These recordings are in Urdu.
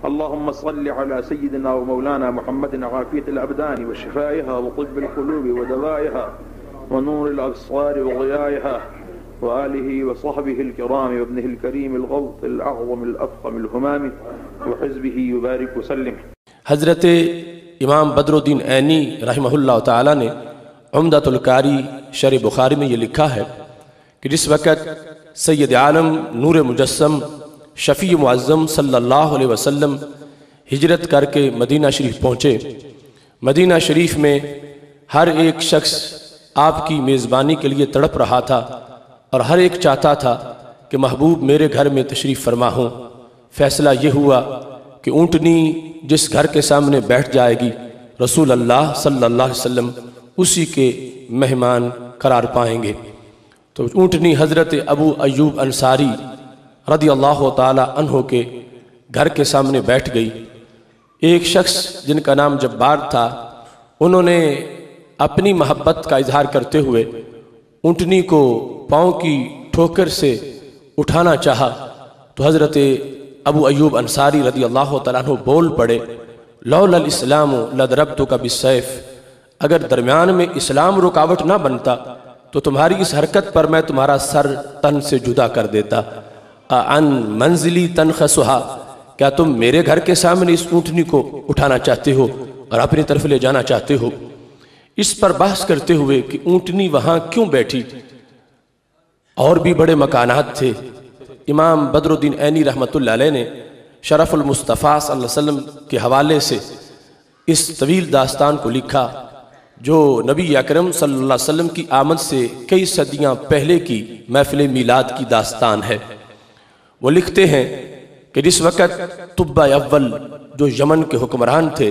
اللهم صل على سيدنا ومولانا محمد عافية الأبدان وشفائها وطب القلوب ودوائها ونور الأبصار وضيائها وآله وصحبه الكرام وابنه الكريم الغوث الأعظم الأفخم الهمام وحزبه يبارك وسلم. حضرت امام بدر الدین عینی رحمہ اللہ تعالیٰ نے عمدۃ القاری شرح بخاری میں یہ لکھا ہے کہ جس وقت سید عالم نور مجسم شفیع معظم صلی اللہ علیہ وسلم ہجرت کر کے مدینہ شریف پہنچے، مدینہ شریف میں ہر ایک شخص آپ کی میزبانی کے لیے تڑپ رہا تھا اور ہر ایک چاہتا تھا کہ محبوب میرے گھر میں تشریف فرما ہوں. فیصلہ یہ ہوا کہ اونٹنی جس گھر کے سامنے بیٹھ جائے گی رسول اللہ صلی اللہ علیہ وسلم اسی کے مہمان قرار پائیں گے. تو اونٹنی حضرت ابو ایوب انصاری رضی اللہ تعالی عنہ کے گھر کے سامنے بیٹھ گئی. ایک شخص جن کا نام جبار تھا، انہوں نے اپنی محبت کا اظہار کرتے ہوئے اونٹنی کو پاؤں کی ٹھوکر سے اٹھانا چاہا تو حضرت ابو ایوب انصاری رضی اللہ تعالیٰ عنہ بول پڑے، لولا الاسلام لضربتک بالسیف، اگر درمیان میں اسلام رکاوٹ نہ بنتا تو تمہاری اس حرکت پر میں تمہارا سر تن سے جدا کر دیتا. عن منزلی تنخسہا، کیا تم میرے گھر کے سامنے اس اونٹنی کو اٹھانا چاہتے ہو اور اپنی طرف لے جانا چاہتے ہو؟ اس پر بحث کرتے ہوئے کہ اونٹنی وہاں کیوں بیٹھی. اور بھی بڑے مکانات تھے. امام بدر الدین عینی رحمۃ اللہ علیہ نے شرف المصطفیٰ صلی اللہ علیہ وسلم کے حوالے سے اس طویل داستان کو لکھا جو نبی اکرم صلی اللہ علیہ وسلم کی آمد سے کئی صدیاں پہلے کی محفل میلاد کی داستان ہے. وہ لکھتے ہیں کہ جس وقت طب اول جو یمن کے حکمران تھے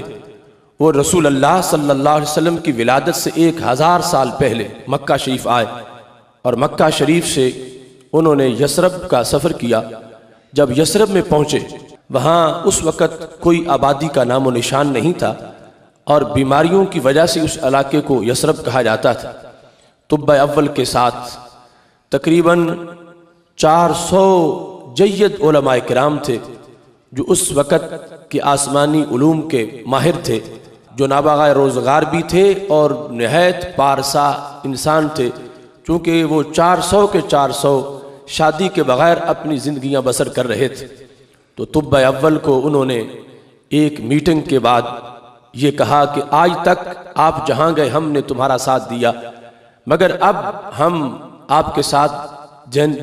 وہ رسول اللہ صلی اللہ علیہ وسلم کی ولادت سے 1000 سال پہلے مکہ شریف آئے اور مکہ شریف سے انہوں نے یثرب کا سفر کیا. جب یثرب میں پہنچے وہاں اس وقت کوئی آبادی کا نام و نشان نہیں تھا اور بیماریوں کی وجہ سے اس علاقے کو یثرب کہا جاتا تھا. طب اول کے ساتھ تقریباً 400 جید علماء کرام تھے جو اس وقت کے آسمانی علوم کے ماہر تھے، جو نابغہ روزگار بھی تھے اور نہایت پارسا انسان تھے، چونکہ وہ 400 کے 400 شادی کے بغیر اپنی زندگیاں بسر کر رہے تھے. تو طب اول کو انہوں نے ایک میٹنگ کے بعد یہ کہا کہ آج تک آپ جہاں گئے ہم نے تمہارا ساتھ دیا، مگر اب ہم آپ کے ساتھ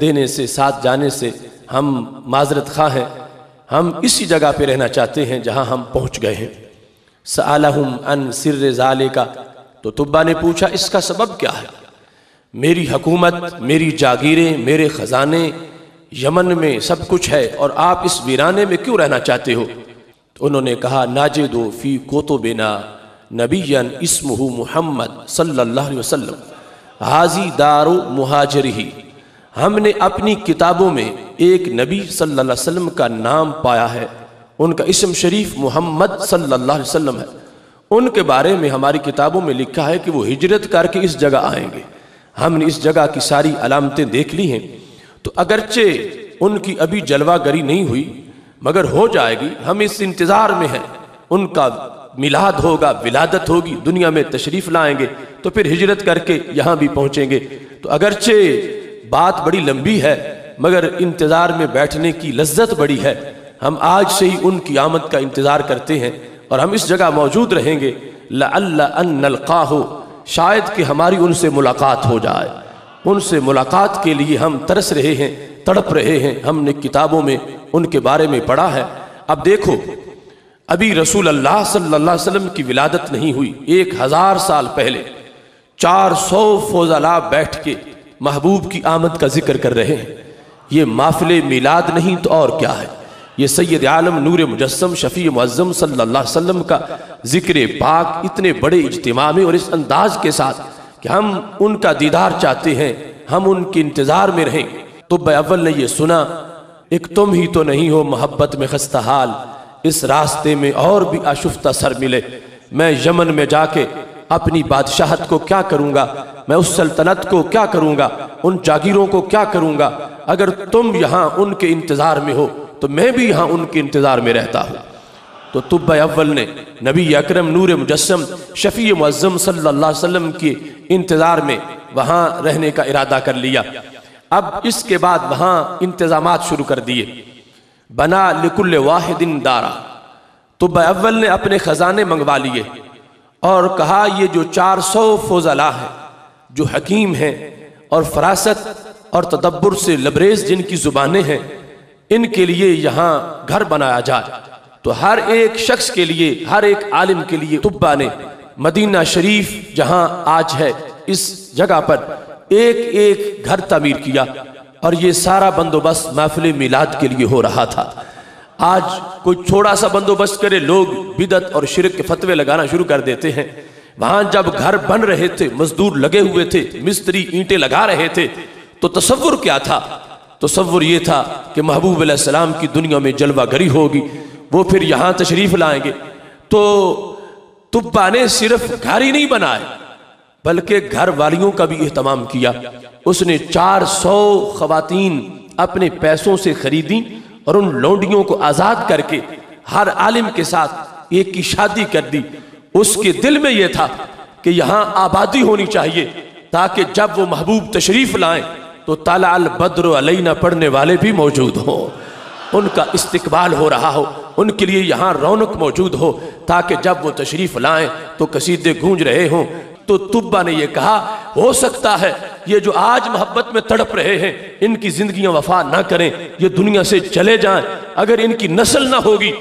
دینے سے ساتھ جانے سے ہم معذرت خواہ ہیں، ہم اسی جگہ پہ رہنا چاہتے ہیں جہاں ہم پہنچ گئے ہیں. سألہم عن سر ذالک، تو طبہ نے پوچھا اس کا سبب کیا ہے؟ میری حکومت، میری جاگیریں، میرے خزانے یمن میں سب کچھ ہے اور آپ اس ویرانے میں کیوں رہنا چاہتے ہو؟ تو انہوں نے کہا ناجدو فی کتبنا نبیا اسمہ محمد صلی اللہ علیہ وسلم حاضی دار مہاجرہ، ہم نے اپنی کتابوں میں ایک نبی صلی اللہ علیہ وسلم کا نام پایا ہے، ان کا اسم شریف محمد صلی اللہ علیہ وسلم ہے. ان کے بارے میں ہماری کتابوں میں لکھا ہے کہ وہ ہجرت کر کے اس جگہ آئیں گے. ہم نے اس جگہ کی ساری علامتیں دیکھ لی ہیں، تو اگرچہ ان کی ابھی جلوہ گری نہیں ہوئی مگر ہو جائے گی. ہم اس انتظار میں ہیں، ان کا میلاد ہوگا، ولادت ہوگی، دنیا میں تشریف لائیں گے تو پھر ہجرت کر کے یہاں بھی پہنچیں گے. تو اگرچہ بات بڑی لمبی ہے مگر انتظار میں بیٹھنے کی لذت بڑی ہے. ہم آج سے ہی ان کی آمد کا انتظار کرتے ہیں اور ہم اس جگہ موجود رہیں گے. لعل ان نلقاہ، شاید کہ ہماری ان سے ملاقات ہو جائے. ان سے ملاقات کے لیے ہم ترس رہے ہیں، تڑپ رہے ہیں. ہم نے کتابوں میں ان کے بارے میں پڑھا ہے. اب دیکھو ابھی رسول اللہ صلی اللہ علیہ وسلم کی ولادت نہیں ہوئی، 1000 سال پہلے 400 فضلاء بیٹھ کے محبوب کی آمد کا ذکر کر رہے ہیں. یہ محفل میلاد نہیں تو اور کیا ہے؟ یہ سید عالم نور مجسم شفیع معظم صلی اللہ علیہ وسلم کا ذکر پاک اتنے بڑے اجتماع میں اور اس انداز کے ساتھ کہ ہم ان کا دیدار چاہتے ہیں، ہم ان کے انتظار میں رہیں. طب اول نے یہ سنا، ایک تم ہی تو نہیں ہو محبت میں خستہ حال، اس راستے میں اور بھی آشفتہ سر ملے. میں یمن میں جا کے اپنی بادشاہت کو کیا کروں گا، میں اس سلطنت کو کیا کروں گا، ان جاگیروں کو کیا کروں گا؟ اگر تم یہاں ان کے انتظار میں ہو تو میں بھی یہاں ان کے انتظار میں رہتا ہوں. تو طب اول نے نبی اکرم نور مجسم شفیع معظم صلی اللہ علیہ وسلم کے انتظار میں وہاں رہنے کا ارادہ کر لیا۔ اب اس کے بعد وہاں انتظامات شروع کر دیے۔ بنا لکل واحد دارا، طب اول نے اپنے خزانے منگوا لیے اور کہا یہ جو 400 فضلاء ہیں جو حکیم ہیں اور فراست اور تدبر سے لبریز جن کی زبانیں ہیں، ان کے لیے یہاں گھر بنایا جائے۔ تو ہر ایک شخص کے لیے، ہر ایک عالم کے لیے طبا نے مدینہ شریف جہاں آج ہے اس جگہ پر ایک ایک گھر تعمیر کیا، اور یہ سارا بندوبست محفل میلاد کے لیے ہو رہا تھا۔ آج کوئی تھوڑا سا بندوبست کرے، لوگ بدعت اور شرک کے فتوے لگانا شروع کر دیتے ہیں۔ وہاں جب گھر بن رہے تھے، مزدور لگے ہوئے تھے، مستری اینٹیں لگا رہے تھے، تو تصور کیا تھا؟ تصور یہ تھا کہ محبوب علیہ السلام کی دنیا میں جلوہ گری ہوگی، وہ پھر یہاں تشریف لائیں گے۔ تو طبا نے صرف گھر ہی نہیں بنائے بلکہ گھر والیوں کا بھی اہتمام کیا۔ اس نے 400 خواتین اپنے پیسوں سے خریدیں اور ان لونڈیوں کو آزاد کر کے ہر عالم کے ساتھ ایک کی شادی کر دی۔ اس کے دل میں یہ تھا کہ یہاں آبادی ہونی چاہیے تاکہ جب وہ محبوب تشریف لائیں تو طلع البدر علینا پڑھنے والے بھی موجود ہوں، ان کا استقبال ہو رہا ہو، ان کے لیے یہاں رونق موجود ہو، تاکہ جب وہ تشریف لائیں تو قصیدے گونج رہے ہوں۔ تو طبا نے یہ کہا ہو سکتا ہے یہ جو آج محبت میں تڑپ رہے ہیں ان کی زندگیاں وفا نہ کریں، یہ دنیا سے چلے جائیں، اگر ان کی نسل نہ ہوگی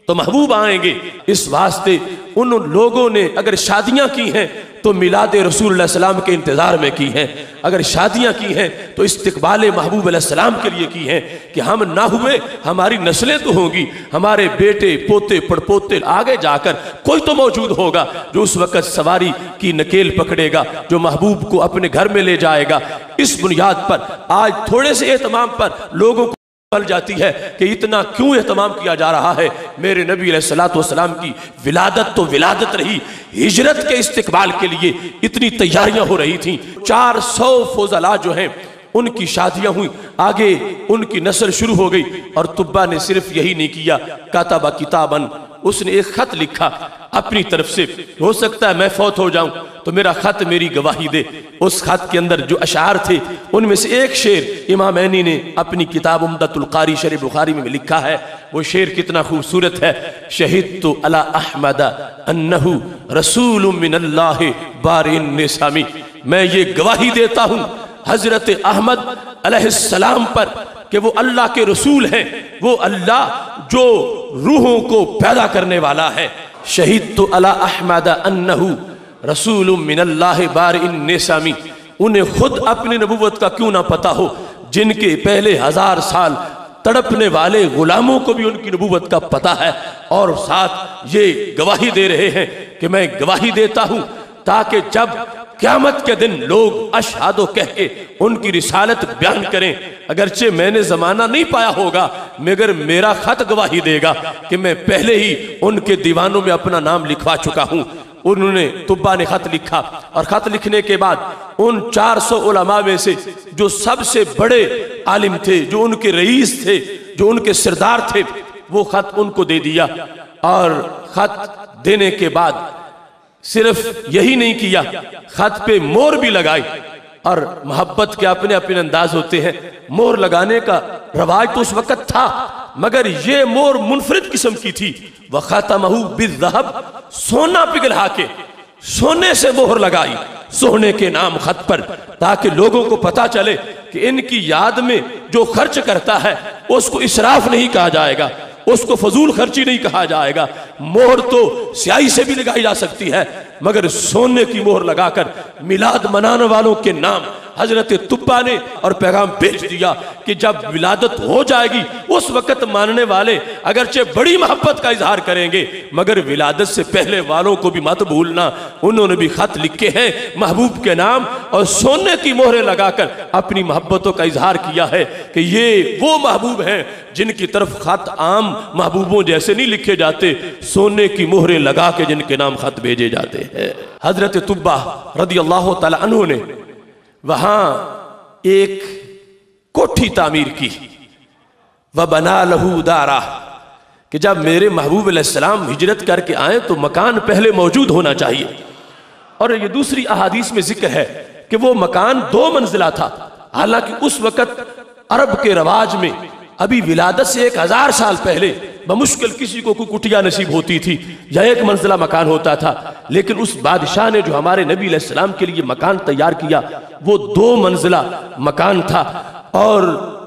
تو محبوب آئیں گے۔ اس واسطے ان لوگوں نے اگر شادیاں کی ہیں تو میلاد رسول اللہ علیہ السلام کے انتظار میں کی ہیں، اگر شادیاں کی ہیں تو استقبال محبوب علیہ السلام کے لیے کی ہیں کہ ہم نہ ہوئے ہماری نسلیں تو ہوں گی، ہمارے بیٹے پوتے پڑپوتے، آگے جا کر کوئی تو موجود ہوگا جو اس وقت سواری کی نکیل پکڑے گا، جو محبوب کو اپنے گھر میں لے جائے گا۔ اس بنیاد پر آج تھوڑے سے اہتمام پر لوگوں کو بل جاتی ہے کہ اتنا کیوں اہتمام کیا جا رہا ہے۔ میرے نبی علیہ السلام کی ولادت تو ولادت رہی، ہجرت کے استقبال کے لیے اتنی تیاریاں ہو رہی تھیں۔ 400 فضلاء جو ہیں ان کی شادیاں ہوئی، آگے ان کی نسل شروع ہو گئی۔ اور طبا نے صرف یہی نہیں کیا، کاتبہ کتاباً، اس نے ایک خط لکھا اپنی طرف سے، ہو سکتا ہے میں فوت ہو جاؤں تو میرا خط میری گواہی دے۔ اس خط کے اندر جو اشعار تھے ان میں سے ایک شعر امام عینی نے اپنی کتاب عمدۃ القاری شرح بخاری میں لکھا ہے۔ وہ شعر کتنا خوبصورت ہے، شہدت علی احمد انہ رسول من اللہ بارئ النسام، میں یہ گواہی دیتا ہوں حضرت احمد علیہ السلام پر کہ وہ اللہ کے رسول ہیں، وہ اللہ جو روحوں کو پیدا کرنے والا ہے۔ شہدت علی احمد انہ رسول من اللہ بارئ النسام، انہیں خود اپنی نبوت کا کیوں نہ پتا ہو، جن کے پہلے 1000 سال تڑپنے والے غلاموں کو بھی ان کی نبوت کا پتا ہے، اور ساتھ یہ گواہی دے رہے ہیں کہ میں گواہی دیتا ہوں تاکہ جب قیامت کے دن لوگ اشہدو کہہ کے ان کی رسالت بیان کریں، اگرچہ میں نے زمانہ نہیں پایا ہوگا مگر میرا خط گواہی دے گا کہ میں پہلے ہی ان کے دیوانوں میں اپنا نام لکھوا چکا ہوں۔ انہوں نے طبا نے خط لکھا، اور خط لکھنے کے بعد ان 400 علماء میں سے جو سب سے بڑے عالم تھے، جو ان کے رئیس تھے، جو ان کے سردار تھے، وہ خط ان کو دے دیا۔ اور خط دینے کے بعد صرف یہی نہیں کیا، خط پہ مور بھی لگائی۔ اور محبت کے اپنے اپنے انداز ہوتے ہیں، مور لگانے کا رواج تو اس وقت تھا، مگر یہ مور منفرد قسم کی تھی۔ وَخَاتَمَهُ بِالذَّهَبِ، سونا پگھلا کے سونے سے مہر لگائی سونے کے نام خط پر، تاکہ لوگوں کو پتا چلے کہ ان کی یاد میں جو خرچ کرتا ہے اس کو اسراف نہیں کہا جائے گا، اس کو فضول خرچی نہیں کہا جائے گا۔ مہر تو سیاہی سے بھی لگائی جا سکتی ہے، مگر سونے کی مہر لگا کر میلاد منانے والوں کے نام حضرت طبا نے اور پیغام بھیج دیا کہ جب ولادت ہو جائے گی اس وقت ماننے والے اگرچہ بڑی محبت کا اظہار کریں گے، مگر ولادت سے پہلے والوں کو بھی مت بھولنا۔ انہوں نے بھی خط لکھے ہیں محبوب کے نام اور سونے کی مہریں لگا کر اپنی محبتوں کا اظہار کیا ہے کہ یہ وہ محبوب ہیں جن کی طرف خط عام محبوبوں جیسے نہیں لکھے جاتے، سونے کی مہریں لگا کے جن کے نام خط بھیجے جاتے ہیں۔ حضرت طبا رضی اللہ تعالی عنہ نے وہاں ایک کوٹھی تعمیر کی، وَبَنَا لَهُ دَارًا، کہ جب میرے محبوب علیہ السلام ہجرت کر کے آئیں تو مکان پہلے موجود ہونا چاہیے. اور یہ دوسری احادیث میں ذکر ہے کہ وہ مکان 2 منزلہ تھا، حالانکہ اس وقت عرب کے رواج میں ابھی ولادت سے 1000 سال پہلے بمشکل کسی کو کوئی کٹیا نصیب ہوتی تھی یا 1 منزلہ مکان ہوتا تھا، لیکن اس بادشاہ نے جو ہمارے نبی علیہ السلام کے لیے مکان تیار کیا وہ 2 منزلہ مکان تھا. اور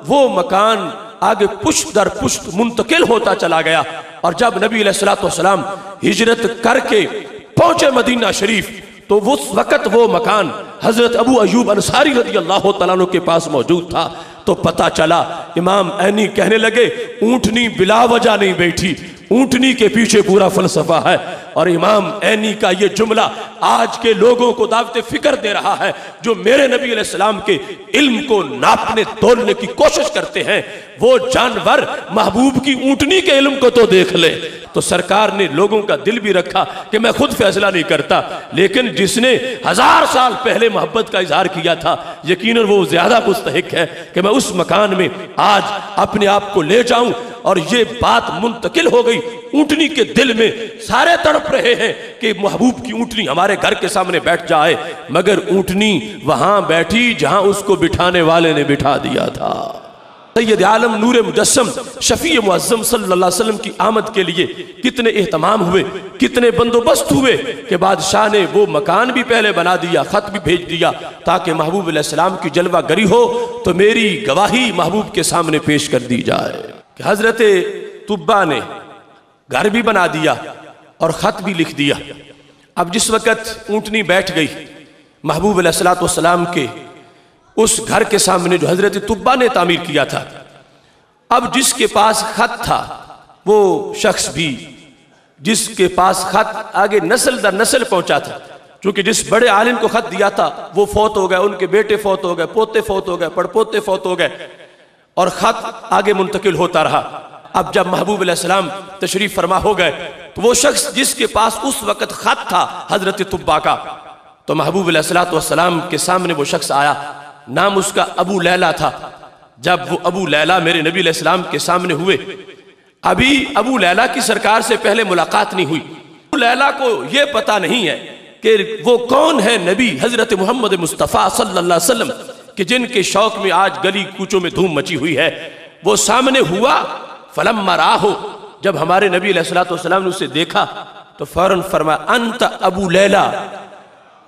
وہ مکان آگے پشت در پشت منتقل ہوتا چلا گیا، اور جب نبی علیہ السلام ہجرت کر کے پہنچے مدینہ شریف تو اس وقت وہ مکان حضرت ابو ایوب انصاری رضی اللہ تعالیٰ عنہ کے پاس موجود تھا. تو پتہ چلا، امام عینی کہنے لگے اونٹنی بلا وجہ نہیں بیٹھی، اونٹنی کے پیچھے پورا فلسفہ ہے. اور امام عینی کا یہ جملہ آج کے لوگوں کو دعوت فکر دے رہا ہے جو میرے نبی علیہ السلام کے علم کو ناپنے تولنے کی کوشش کرتے ہیں. وہ جانور محبوب کی اونٹنی کے علم کو تو دیکھ لے. تو سرکار نے لوگوں کا دل بھی رکھا کہ میں خود فیصلہ نہیں کرتا، لیکن جس نے 1000 سال پہلے محبت کا اظہار کیا تھا یقیناً وہ زیادہ مستحق ہے کہ میں اس مکان میں آج اپنے آپ کو لے جاؤں. اور یہ بات منتقل ہو گئی اونٹنی کے دل میں. سارے تڑپ رہے ہیں کہ محبوب کی اونٹنی ہمارے گھر کے سامنے بیٹھ جائے، مگر اونٹنی وہاں بیٹھی جہاں اس کو بٹھانے والے نے بٹھا دیا تھا. سید عالم نور مجسم شفیع معظم صلی اللہ علیہ وسلم کی آمد کے لیے کتنے اہتمام ہوئے، کتنے بندوبست ہوئے کہ بادشاہ نے وہ مکان بھی پہلے بنا دیا، خط بھی بھیج دیا تاکہ محبوب علیہ السلام کی جلوہ گری ہو تو میری گواہی محبوب کے سامنے پیش کر دی جائے. کہ حضرت طبا نے گھر بھی بنا دیا اور خط بھی لکھ دیا. اب جس وقت اونٹنی بیٹھ گئی محبوب علیہ السلام کے اس گھر کے سامنے جو حضرت طبا نے تعمیر کیا تھا، اب جس کے پاس خط تھا وہ شخص بھی جس کے پاس خط آگے نسل در نسل پہنچا تھا، چونکہ جس بڑے عالم کو خط دیا تھا وہ فوت ہو گئے، ان کے بیٹے فوت ہو گئے، پوتے فوت ہو گئے، پڑپوتے فوت ہو گئے، اور خط آگے منتقل ہوتا رہا. اب جب محبوب علیہ السلام تشریف فرما ہو گئے تو وہ شخص جس کے پاس اس وقت خط تھا حضرت طبا کا، تو محبوب علیہ السلام کے سامنے وہ شخص آیا. نام اس کا ابو لیلہ تھا. جب وہ ابو لیلہ میرے نبی علیہ السلام کے سامنے ہوئے، ابھی ابو لیلہ کی سرکار سے پہلے ملاقات نہیں ہوئی. ابو لیلہ کو یہ پتہ نہیں ہے کہ وہ کون ہے نبی حضرت محمد مصطفیٰ صلی اللہ علیہ وسلم کہ جن کے شوق میں آج گلی کوچوں میں دھوم مچی ہوئی ہے. وہ سامنے ہوا، فلما راہو، جب ہمارے نبی علیہ السلام نے اسے دیکھا تو فوراً فرمایا انت ابو لیلہ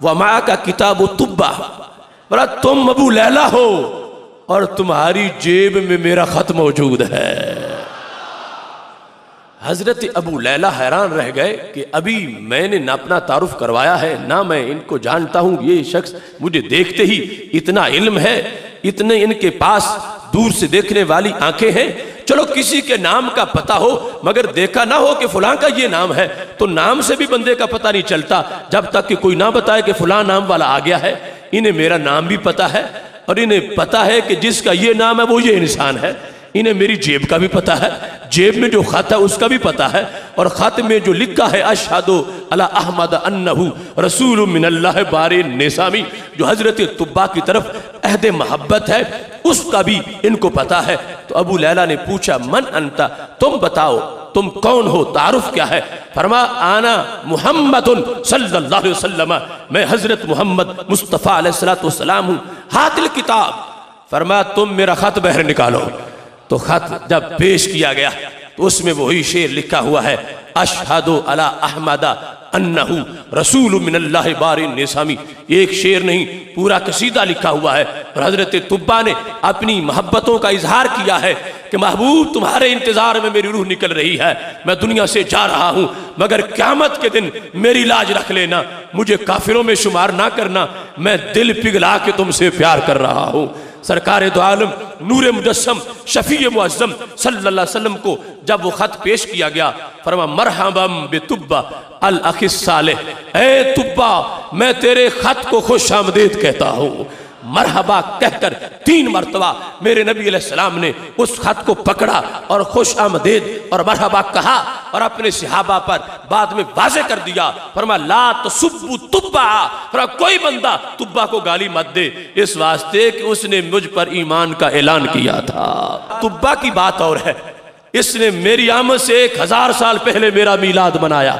ومعک کتاب طبا، بڑا تم ابو لیلہ ہو اور تمہاری جیب میں میرا خط موجود ہے. حضرت ابو لیلہ حیران رہ گئے کہ ابھی میں نے نہ اپنا تعارف کروایا ہے نہ میں ان کو جانتا ہوں، یہ شخص مجھے دیکھتے ہی اتنا علم ہے، اتنے ان کے پاس دور سے دیکھنے والی آنکھیں ہیں. چلو کسی کے نام کا پتہ ہو مگر دیکھا نہ ہو کہ فلاں کا یہ نام ہے، تو نام سے بھی بندے کا پتہ نہیں چلتا جب تک کہ کوئی نہ بتائے کہ فلاں نام والا آ گیا ہے. انہیں میرا نام بھی پتہ ہے اور انہیں پتہ ہے کہ جس کا یہ نام ہے وہ یہ انسان ہے. انہیں میری جیب کا بھی پتہ ہے، جیب میں جو خط ہے اس کا بھی پتہ ہے، اور خط میں جو لکھا ہے اشہد علی احمد انہو رسول من اللہ بار نسامی، جو حضرت طبا کی طرف عہد محبت ہے، اس کا بھی ان کو پتہ ہے. تو ابو لیلہ نے پوچھا من انتا، تم بتاؤ تم کون ہو، تعارف کیا ہے؟ فرما آنا محمد صلی اللہ علیہ وسلم، میں حضرت محمد مصطفیٰ علیہ السلام ہوں. ہاتھ الکتاب، فرما تم میرا خط بہر نکالو. تو خط جب پیش کیا گیا تو اس میں وہی شعر لکھا ہوا ہے اشہد علی احمد انہو رسول من اللہ بار نسامی. ایک شعر نہیں پورا قصیدہ لکھا ہوا ہے. اور حضرت طبا نے اپنی محبتوں کا اظہار کیا ہے کہ محبوب تمہارے انتظار میں میری روح نکل رہی ہے، میں دنیا سے جا رہا ہوں مگر قیامت کے دن میری لاج رکھ لینا، مجھے کافروں میں شمار نہ کرنا، میں دل پگھلا کے تم سے پیار کر رہا ہوں. سرکار دو عالم نور مجسم شفیع معظم صلی اللہ علیہ وسلم کو جب وہ خط پیش کیا گیا فرما مرحبا بطبا الاخ الصالح، اے طبا میں تیرے خط کو خوش آمدید کہتا ہوں. مرحبا کہہ کر 3 مرتبہ میرے نبی علیہ السلام نے اس خط کو پکڑا اور خوش آمدید اور مرحبا کہا اور اپنے صحابہ پر بعد میں واضح کر دیا. فرما لا تسبوا طبا، فرما کوئی بندہ طبا کو گالی مت دے، اس واسطے کہ اس نے مجھ پر ایمان کا اعلان کیا تھا. طبا کی بات اور ہے اس نے میری آمد سے 1000 سال پہلے میرا میلاد منایا،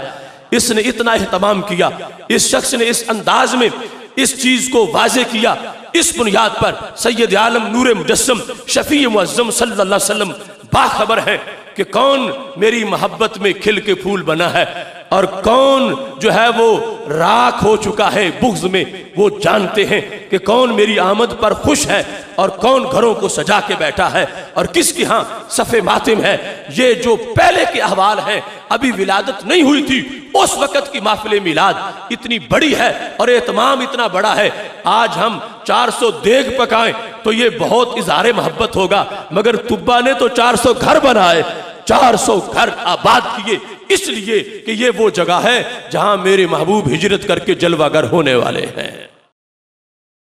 اس نے اتنا اہتمام کیا، اس شخص نے اس انداز میں اس چیز کو واضح کیا۔ اس بنیاد پر سید عالم نور مجسم شفیع معظم صلی اللہ علیہ وسلم باخبر ہے کہ کون میری محبت میں کھل کے پھول بنا ہے اور کون جو ہے وہ راکھ ہو چکا ہے بغض میں۔ وہ جانتے ہیں کہ کون میری آمد پر خوش ہے اور کون گھروں کو سجا کے بیٹھا ہے اور کس کی ہاں صف ماتم ہے۔ یہ جو پہلے کے احوال ہیں، ابھی ولادت نہیں ہوئی تھی، اس وقت کی محفل میلاد اتنی بڑی ہے اور اہتمام اتنا بڑا ہے۔ آج ہم 400 دیگ پکائیں تو یہ بہت اظہار محبت ہوگا، مگر طبا نے تو 400 گھر بنائے، 400 گھر آباد کیے، اس لیے کہ یہ وہ جگہ ہے جہاں میرے محبوب ہجرت کر کے جلوہ گر ہونے والے ہیں۔